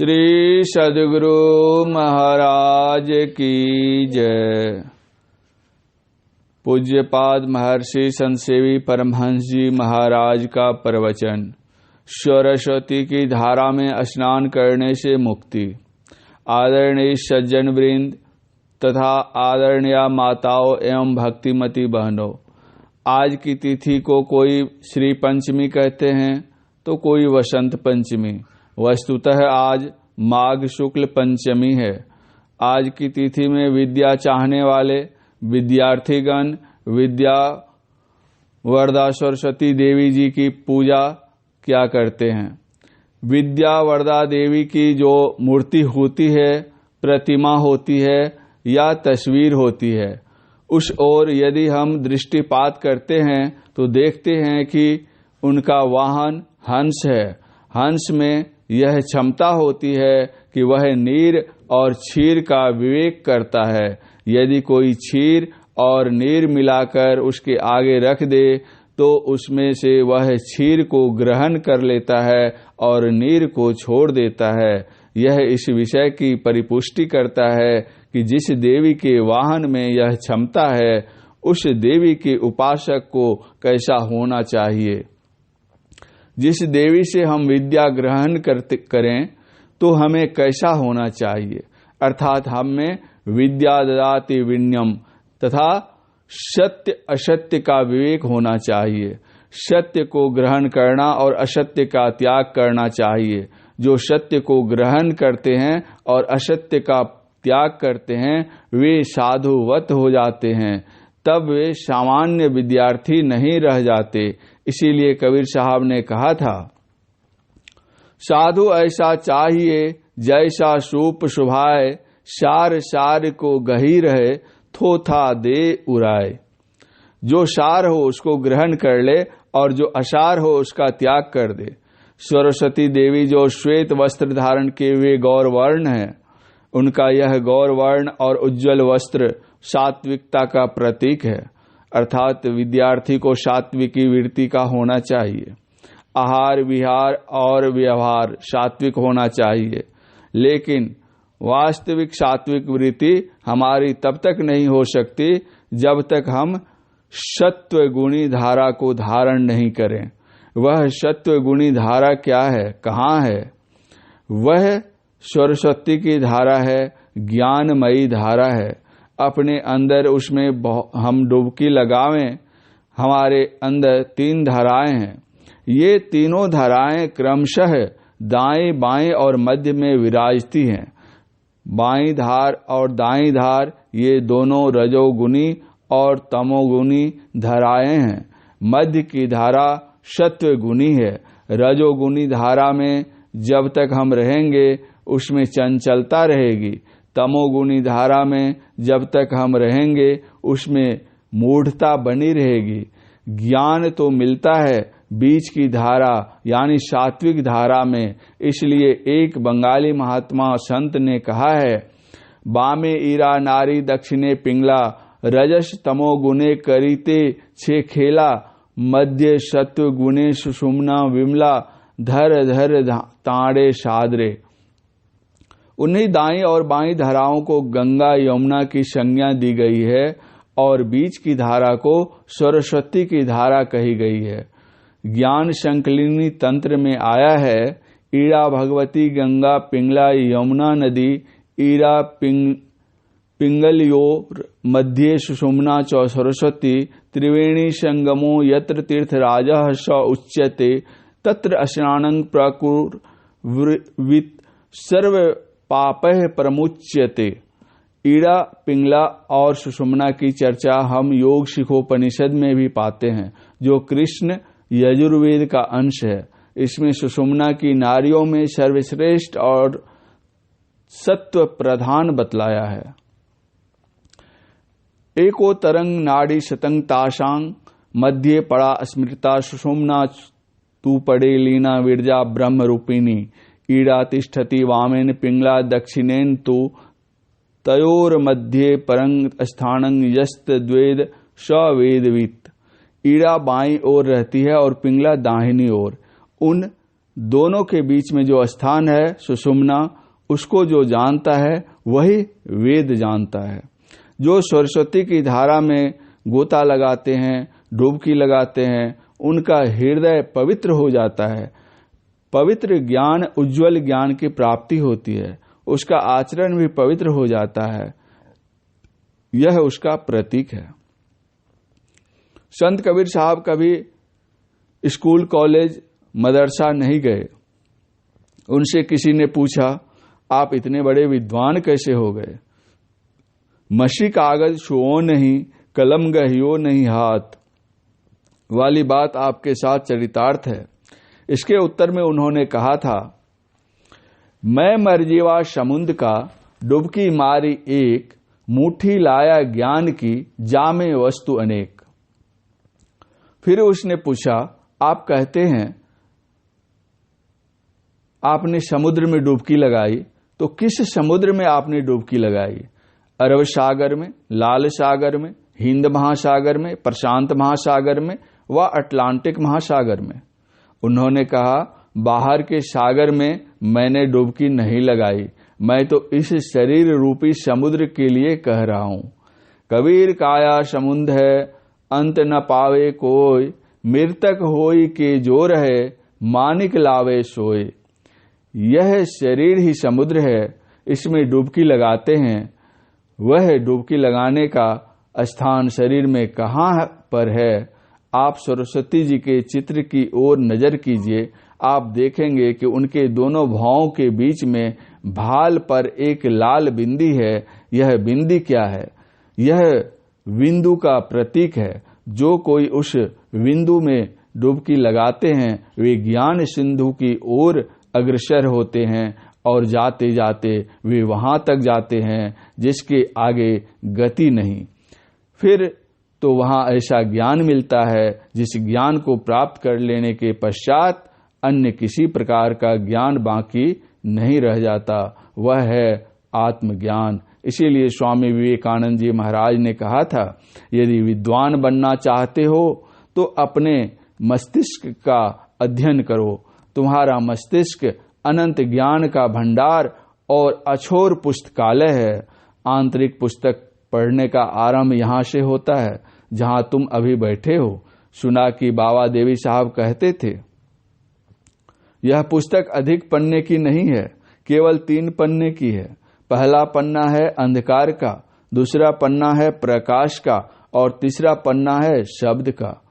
श्री सद्गुरु महाराज की जय। पूज्यपाद महर्षि संतसेवी परमहंस जी महाराज का प्रवचन। सरस्वती की धारा में स्नान करने से मुक्ति। आदरणीय सज्जन वृंद तथा आदरणीय माताओं एवं भक्तिमती बहनों, आज की तिथि को कोई श्री पंचमी कहते हैं तो कोई वसंत पंचमी। वस्तुतः आज माघ शुक्ल पंचमी है। आज की तिथि में विद्या चाहने वाले विद्यार्थीगण विद्या वरदा सरस्वती देवी जी की पूजा क्या करते हैं। विद्या वरदा देवी की जो मूर्ति होती है, प्रतिमा होती है या तस्वीर होती है, उस ओर यदि हम दृष्टिपात करते हैं तो देखते हैं कि उनका वाहन हंस है। हंस में यह क्षमता होती है कि वह नीर और क्षीर का विवेक करता है। यदि कोई क्षीर और नीर मिलाकर उसके आगे रख दे तो उसमें से वह क्षीर को ग्रहण कर लेता है और नीर को छोड़ देता है। यह इस विषय की परिपुष्टि करता है कि जिस देवी के वाहन में यह क्षमता है, उस देवी के उपासक को कैसा होना चाहिए। जिस देवी से हम विद्या ग्रहण करें तो हमें कैसा होना चाहिए, अर्थात हम में विद्या ददाति विनयम तथा सत्य असत्य का विवेक होना चाहिए। सत्य को ग्रहण करना और असत्य का त्याग करना चाहिए। जो सत्य को ग्रहण करते हैं और असत्य का त्याग करते हैं वे साधुवत हो जाते हैं, तब वे सामान्य विद्यार्थी नहीं रह जाते। इसीलिए कबीर साहब ने कहा था, साधु ऐसा चाहिए जैसा सूप सुभाए, सार सार को गही रहे, थोथा दे उड़ाए। जो सार हो उसको ग्रहण कर ले और जो असार हो उसका त्याग कर दे। सरस्वती देवी जो श्वेत वस्त्र धारण किए हुए गौरवर्ण है, उनका यह गौरवर्ण और उज्जवल वस्त्र सात्विकता का प्रतीक है। अर्थात विद्यार्थी को सात्विकी वृत्ति का होना चाहिए। आहार विहार और व्यवहार सात्विक होना चाहिए। लेकिन वास्तविक सात्विक वृत्ति हमारी तब तक नहीं हो सकती जब तक हम सत्व गुणी धारा को धारण नहीं करें। वह सत्व गुणी धारा क्या है, कहाँ है? वह सरस्वती की धारा है, ज्ञानमयी धारा है। अपने अंदर उसमें हम डुबकी लगावें। हमारे अंदर 3 धाराएं हैं। ये तीनों धाराएं क्रमशः दाएं बाएं और मध्य में विराजती हैं। बाईं धार और दाईं धार ये दोनों रजोगुणी और तमोगुणी धाराएं हैं। मध्य की धारा सत्वगुणी है। रजोगुणी धारा में जब तक हम रहेंगे उसमें चंचलता रहेगी। तमोगुणी धारा में जब तक हम रहेंगे उसमें मूढ़ता बनी रहेगी। ज्ञान तो मिलता है बीच की धारा यानी सात्विक धारा में। इसलिए एक बंगाली महात्मा संत ने कहा है, बामे ईरा नारी दक्षिणे पिंगला, रजस तमो गुणे करीते छे खेला, मध्य सत्व गुणे सुषुम्ना विमला, धर धर ताड़े सादरे। उन्हीं दाईं और बाईं धाराओं को गंगा यमुना की संज्ञा दी गई है और बीच की धारा को सरस्वती की धारा कही गई है। ज्ञान संकलिनी तंत्र में आया है, ईड़ा भगवती गंगा पिंगला यमुना नदी, ईड़ा पिंगलयोर मध्य सुषुम्ना च सरस्वती, त्रिवेणी संगमो यत्र तीर्थ राजा स उच्यते, तत्र स्नानं प्रकुर्वित सर्व पापः प्रमुच्यते। ईड़ा पिंगला और सुषुम्ना की चर्चा हम योग शिखोपनिषद में भी पाते हैं, जो कृष्ण यजुर्वेद का अंश है। इसमें सुषुम्ना की नारियों में सर्वश्रेष्ठ और सत्व प्रधान बतलाया है। एको तरंग नाड़ी शतंग ताशांग, मध्य पड़ा स्मृता सुषुम्ना, तू पड़े लीना विरजा ब्रह्म रूपिणी, ईड़ा तिष्ठति वामेन पिंगला दक्षिणेन तु, तयोर मध्य परंग स्थानं यस्त द्वेद सवेदवित। ईड़ा बाईं ओर रहती है और पिंगला दाहिनी ओर। उन दोनों के बीच में जो स्थान है सुषुम्ना, उसको जो जानता है वही वेद जानता है। जो सरस्वती की धारा में गोता लगाते हैं, डुबकी लगाते हैं, उनका हृदय पवित्र हो जाता है। पवित्र ज्ञान उज्जवल ज्ञान की प्राप्ति होती है, उसका आचरण भी पवित्र हो जाता है। यह उसका प्रतीक है। संत कबीर साहब कभी स्कूल, कॉलेज, मदरसा नहीं गए। उनसे किसी ने पूछा, आप इतने बड़े विद्वान कैसे हो गए? मसी कागज छुओ नहीं, कलम गहियो नहीं हाथ वाली बात आपके साथ चरितार्थ है। इसके उत्तर में उन्होंने कहा था, मैं मरजीवा समुद्र का डुबकी मारी एक, मुट्ठी लाया ज्ञान की जामे वस्तु अनेक। फिर उसने पूछा, आप कहते हैं आपने समुद्र में डुबकी लगाई, तो किस समुद्र में आपने डुबकी लगाई? अरब सागर में, लाल सागर में, हिंद महासागर में, प्रशांत महासागर में व अटलांटिक महासागर में? उन्होंने कहा, बाहर के सागर में मैंने डुबकी नहीं लगाई, मैं तो इस शरीर रूपी समुद्र के लिए कह रहा हूं। कबीर काया समुद्र है, अंत न पावे कोई, मृतक होई के जो रहे, मानिक लावे सोए। यह शरीर ही समुद्र है, इसमें डुबकी लगाते हैं। वह डुबकी लगाने का स्थान शरीर में कहाँ पर है? आप सरस्वती जी के चित्र की ओर नजर कीजिए, आप देखेंगे कि उनके दोनों भावों के बीच में भाल पर एक लाल बिंदी है। यह बिंदी क्या है? यह बिंदु का प्रतीक है। जो कोई उस बिंदु में डुबकी लगाते हैं वे ज्ञान सिंधु की ओर अग्रसर होते हैं और जाते जाते वे वहां तक जाते हैं जिसके आगे गति नहीं। फिर तो वहां ऐसा ज्ञान मिलता है जिस ज्ञान को प्राप्त कर लेने के पश्चात अन्य किसी प्रकार का ज्ञान बाकी नहीं रह जाता, वह है आत्मज्ञान। इसीलिए स्वामी विवेकानंद जी महाराज ने कहा था, यदि विद्वान बनना चाहते हो तो अपने मस्तिष्क का अध्ययन करो। तुम्हारा मस्तिष्क अनंत ज्ञान का भंडार और अछोर पुस्तकालय है। आंतरिक पुस्तक पढ़ने का आरंभ यहाँ से होता है जहाँ तुम अभी बैठे हो। सुना कि बाबा देवी साहब कहते थे, यह पुस्तक अधिक पन्ने की नहीं है, केवल 3 पन्ने की है। पहला पन्ना है अंधकार का, दूसरा पन्ना है प्रकाश का और तीसरा पन्ना है शब्द का।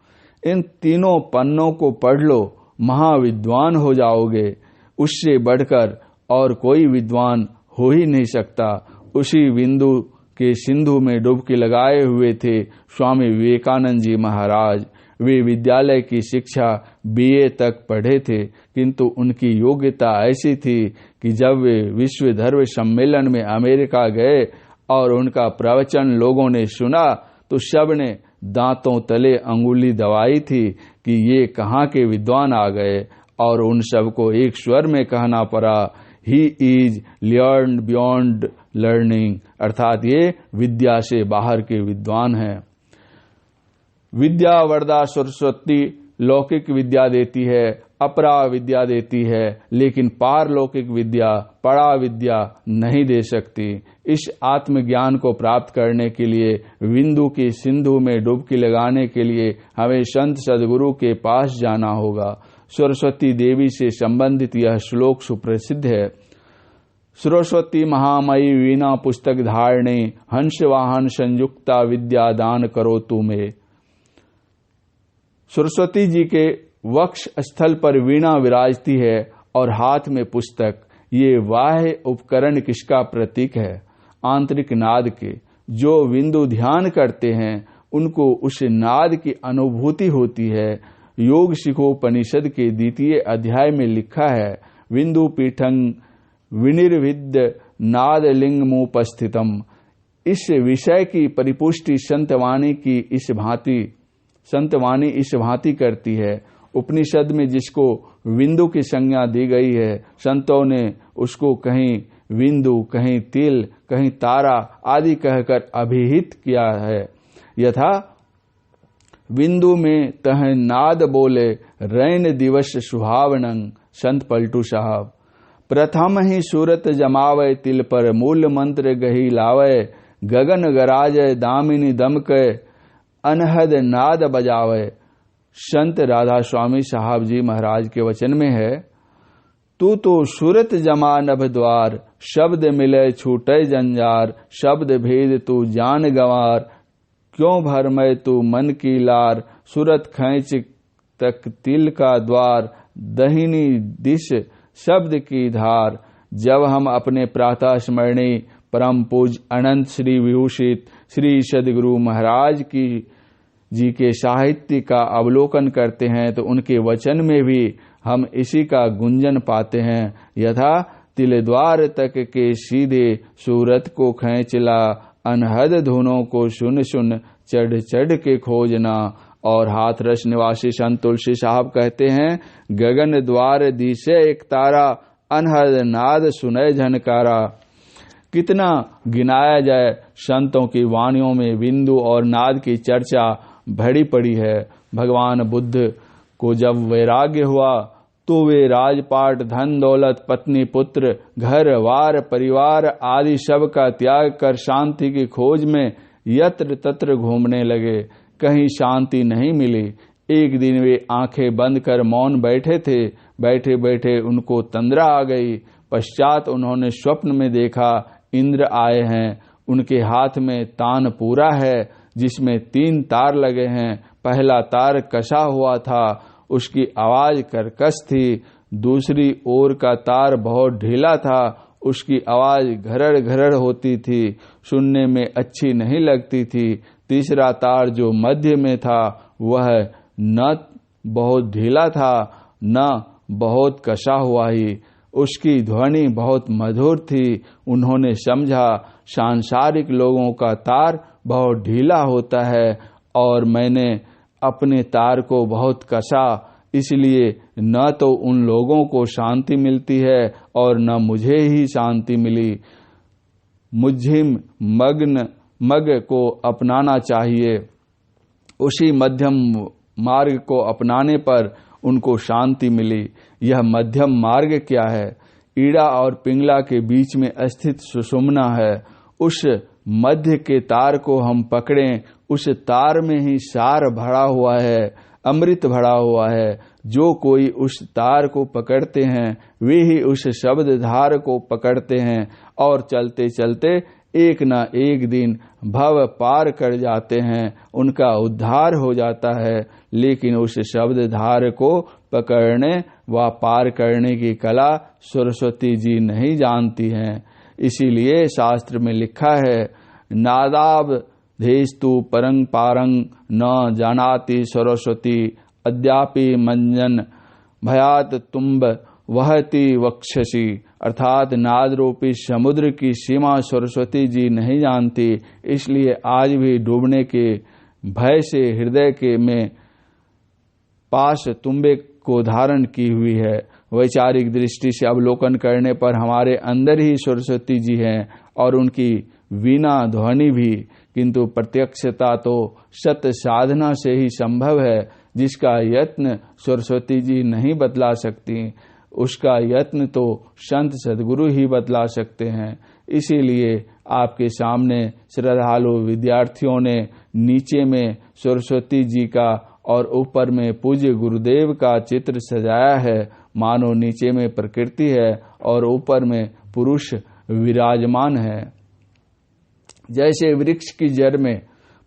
इन तीनों पन्नों को पढ़ लो, महाविद्वान हो जाओगे। उससे बढ़कर और कोई विद्वान हो ही नहीं सकता। उसी बिंदु के सिंधु में डुबकी लगाए हुए थे स्वामी विवेकानंद जी महाराज। वे विद्यालय की शिक्षा बीए तक पढ़े थे, किंतु उनकी योग्यता ऐसी थी कि जब वे विश्व धर्म सम्मेलन में अमेरिका गए और उनका प्रवचन लोगों ने सुना तो सबने दांतों तले अंगुली दबाई थी कि ये कहाँ के विद्वान आ गए, और उन सबको एक स्वर में कहना पड़ा, he is learn beyond learning, अर्थात ये विद्या से बाहर के विद्वान हैं। विद्या वरदा सरस्वती लौकिक विद्या देती है, अपरा विद्या देती है, लेकिन पारलौकिक विद्या, परा विद्या नहीं दे सकती। इस आत्मज्ञान को प्राप्त करने के लिए, बिंदु की सिंधु में डुबकी लगाने के लिए हमें संत सदगुरु के पास जाना होगा। सरस्वती देवी से संबंधित यह श्लोक सुप्रसिद्ध है। सरस्वती महामयी वीणा पुस्तक धारणे, हंस वाहन संयुक्ता विद्या दान करो तुम्हें। सरस्वती जी के वक्ष स्थल पर वीणा विराजती है और हाथ में पुस्तक। ये बाह्य उपकरण किसका प्रतीक है? आंतरिक नाद के। जो बिंदु ध्यान करते हैं उनको उस नाद की अनुभूति होती है। योग शिखोपनिषद के 2 अध्याय में लिखा है, बिंदु पीठं विनिर्विद्य नाद लिंगमुपस्थितम। इस विषय की परिपुष्टि संतवाणी इस भांति करती है। उपनिषद में जिसको बिंदु की संज्ञा दी गई है, संतों ने उसको कहीं बिंदु, कहीं तिल, कहीं तारा आदि कहकर अभिहित किया है। यथा बिंदु में तह नाद बोले, रैन दिवस सुहावनंग, संत पलटू साहब। प्रथम ही सूरत जमावे तिल पर, मूल मंत्र गही लावे, गगन गराजय दामिनी दमके, अनहद नाद बजावे। संत राधा स्वामी साहब जी महाराज के वचन में है, तू तो सूरत जमा नभ द्वार, शब्द मिले छूटे जंजार, शब्द भेद तू जान गंवार, क्यों भरमय तू मन की लार, सूरत खैंच तक तिल का द्वार, दहिनी दिश शब्द की धार। जब हम अपने प्रातः स्मरणीय परम पूज अनंत श्री विभूषित श्री सद्गुरु महाराज की जी के साहित्य का अवलोकन करते हैं तो उनके वचन में भी हम इसी का गुंजन पाते हैं। यथा तिल द्वार तक के सीधे, सूरत को खैंचला, अनहद धुनों को सुन सुन, चढ़ चढ़ के खोजना। और हाथरस निवासी संत तुलसी साहब कहते हैं, गगन द्वार दिशे एक तारा, अनहद नाद सुने झनकारा। कितना गिनाया जाए, संतों की वाणियों में बिंदु और नाद की चर्चा भरी पड़ी है। भगवान बुद्ध को जब वैराग्य हुआ तो वे राजपाट, धन दौलत, पत्नी पुत्र, घर वार परिवार आदि सब का त्याग कर शांति की खोज में यत्र तत्र घूमने लगे। कहीं शांति नहीं मिली। एक दिन वे आंखें बंद कर मौन बैठे थे। बैठे बैठे उनको तंद्रा आ गई। पश्चात उन्होंने स्वप्न में देखा इंद्र आए हैं। उनके हाथ में तान पूरा है जिसमें 3 तार लगे हैं। पहला तार कसा हुआ था, उसकी आवाज कर्कश थी। दूसरी ओर का तार बहुत ढीला था, उसकी आवाज घरड़ घरड़ होती थी, सुनने में अच्छी नहीं लगती थी। तीसरा तार जो मध्य में था वह न बहुत ढीला था न बहुत कसा हुआ ही, उसकी ध्वनि बहुत मधुर थी। उन्होंने समझा सांसारिक लोगों का तार बहुत ढीला होता है और मैंने अपने तार को बहुत कसा, इसलिए न तो उन लोगों को शांति मिलती है और न मुझे ही शांति मिली। मुझिम मग को अपनाना चाहिए। उसी मध्यम मार्ग को अपनाने पर उनको शांति मिली। यह मध्यम मार्ग क्या है? ईड़ा और पिंगला के बीच में स्थित सुषुम्ना है। उस मध्य के तार को हम पकड़ें, उस तार में ही सार भरा हुआ है, अमृत भरा हुआ है। जो कोई उस तार को पकड़ते हैं वे ही उस शब्द धार को पकड़ते हैं और चलते चलते एक न एक दिन भव पार कर जाते हैं, उनका उद्धार हो जाता है। लेकिन उस शब्द धार को पकड़ने व पार करने की कला सरस्वती जी नहीं जानती हैं। इसीलिए शास्त्र में लिखा है, नादाब धेस्तु परंग पारंग न जानाति सरस्वती, अद्यापि मंजन भयात तुम्ब वहती वक्षसी। अर्थात नाद रूपी समुद्र की सीमा सरस्वती जी नहीं जानती, इसलिए आज भी डूबने के भय से हृदय के में पास तुम्बे को धारण की हुई है। वैचारिक दृष्टि से अवलोकन करने पर हमारे अंदर ही सरस्वती जी हैं और उनकी वीणा ध्वनि भी, किंतु प्रत्यक्षता तो सत्य साधना से ही संभव है, जिसका यत्न सरस्वती जी नहीं बतला सकती। उसका यत्न तो संत सद्गुरु ही बतला सकते हैं। इसीलिए आपके सामने श्रद्धालु विद्यार्थियों ने नीचे में सरस्वती जी का और ऊपर में पूज्य गुरुदेव का चित्र सजाया है। मानो नीचे में प्रकृति है और ऊपर में पुरुष विराजमान है। जैसे वृक्ष की जड़ में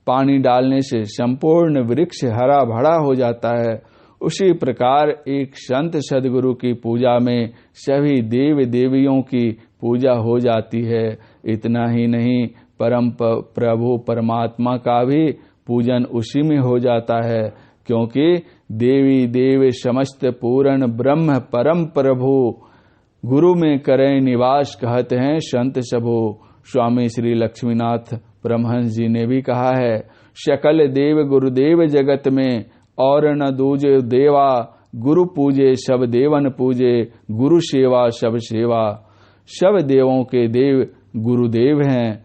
पानी डालने से संपूर्ण वृक्ष हरा भरा हो जाता है, उसी प्रकार एक संत सद्गुरु की पूजा में सभी देव देवियों की पूजा हो जाती है। इतना ही नहीं, परम प्रभु परमात्मा का भी पूजन उसी में हो जाता है, क्योंकि देवी देव समस्त पूर्ण ब्रह्म परम प्रभु गुरु में करें निवास कहते हैं संत सबो। स्वामी श्री लक्ष्मीनाथ परमहंस जी ने भी कहा है, सकल देव गुरुदेव जगत में और न दूजे देवा, गुरु पूजे सब देवन पूजे, गुरु सेवा सब सेवा। सब देवों के देव गुरुदेव हैं,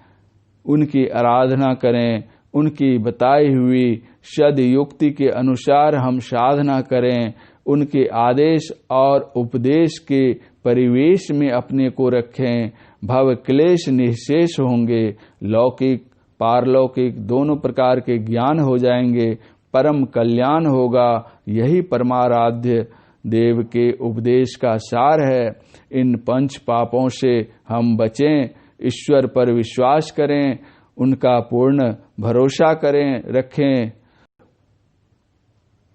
उनकी आराधना करें, उनकी बताई हुई सद युक्ति के अनुसार हम साधना करें, उनके आदेश और उपदेश के परिवेश में अपने को रखें। भव क्लेश निःशेष होंगे, लौकिक पारलौकिक दोनों प्रकार के ज्ञान हो जाएंगे, परम कल्याण होगा। यही परमाराध्य देव के उपदेश का सार है। इन पंच पापों से हम बचें, ईश्वर पर विश्वास करें, उनका पूर्ण भरोसा करें रखें,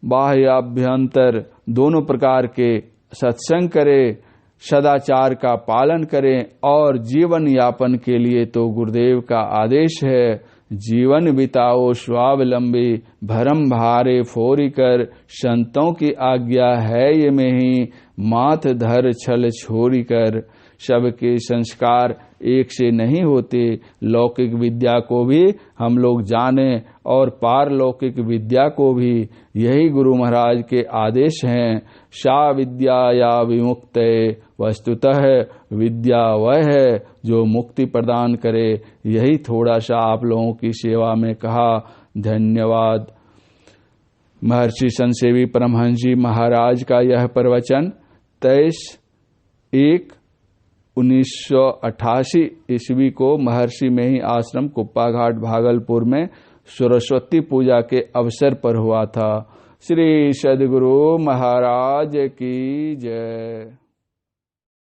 बाह्याभ्यंतर दोनों प्रकार के सत्संग करें, सदाचार का पालन करें और जीवन यापन के लिए तो गुरुदेव का आदेश है, जीवन बिताओ स्वावलंबी, भरम भारे फोरी कर, संतों की आज्ञा है ये में ही, माथ धर छल छोरी कर। सबके संस्कार एक से नहीं होते। लौकिक विद्या को भी हम लोग जाने और पारलौकिक विद्या को भी। यही गुरु महाराज के आदेश हैं। सा विद्या या विमुक्त, वस्तुतः विद्या वह है जो मुक्ति प्रदान करे। यही थोड़ा सा आप लोगों की सेवा में कहा। धन्यवाद। महर्षि संतसेवी परमहंस जी महाराज का यह प्रवचन 23/1/1988 ईस्वी को महर्षि में ही आश्रम कुप्पा घाट भागलपुर में सरस्वती पूजा के अवसर पर हुआ था। श्री सद्गुरु महाराज की जय।